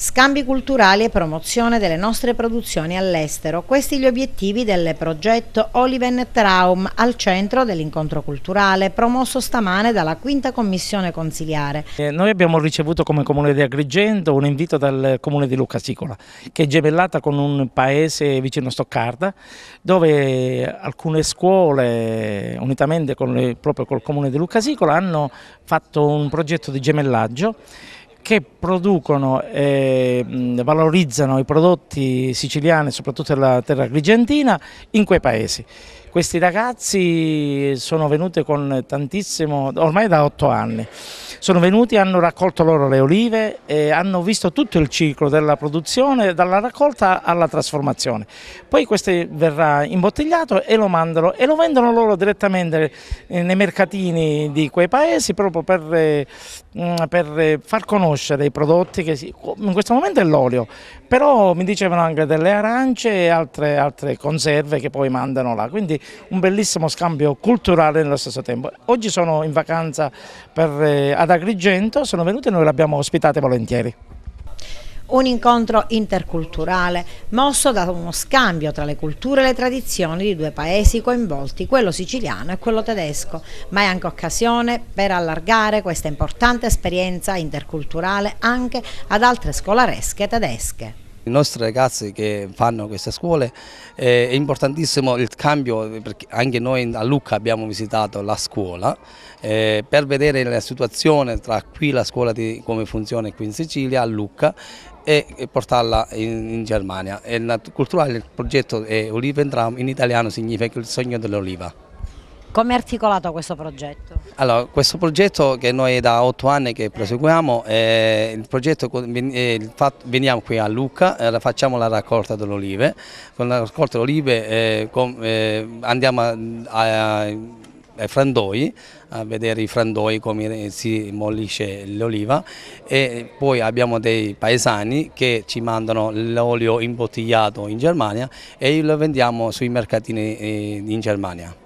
Scambi culturali e promozione delle nostre produzioni all'estero. Questi gli obiettivi del progetto Oliven Traum al centro dell'incontro culturale promosso stamane dalla quinta commissione consiliare. Noi abbiamo ricevuto come comune di Agrigento un invito dal comune di Lucasicola, che è gemellata con un paese vicino a Stoccarda, dove alcune scuole, unitamente proprio col comune di Lucasicola, hanno fatto un progetto di gemellaggio che producono e valorizzano i prodotti siciliani, soprattutto della terra agrigentina, in quei paesi. Questi ragazzi sono venuti con tantissimo, ormai da 8 anni, sono venuti, hanno raccolto loro le olive e hanno visto tutto il ciclo della produzione, dalla raccolta alla trasformazione. Poi questo verrà imbottigliato e lo mandano e lo vendono loro direttamente nei mercatini di quei paesi proprio per far conoscere i prodotti, che in questo momento è l'olio, però mi dicevano anche delle arance e altre conserve che poi mandano là, quindi un bellissimo scambio culturale nello stesso tempo. Oggi sono in vacanza ad Agrigento, sono venuti e noi li abbiamo ospitate volentieri. Un incontro interculturale mosso da uno scambio tra le culture e le tradizioni di due paesi coinvolti, quello siciliano e quello tedesco, ma è anche occasione per allargare questa importante esperienza interculturale anche ad altre scolaresche tedesche. I nostri ragazzi che fanno queste scuole è importantissimo il cambio, perché anche noi a Lucca abbiamo visitato la scuola per vedere la situazione tra qui la scuola come funziona qui in Sicilia, a Lucca, e portarla in Germania. Il progetto è Oliven Traum, in italiano significa il sogno dell'oliva. Come è articolato questo progetto? Allora, questo progetto che noi da 8 anni che proseguiamo, veniamo qui a Lucca, facciamo la raccolta delle olive, con la raccolta delle olive andiamo ai frandoi, a vedere i frandoi come si mollisce l'oliva, e poi abbiamo dei paesani che ci mandano l'olio imbottigliato in Germania e lo vendiamo sui mercatini in Germania.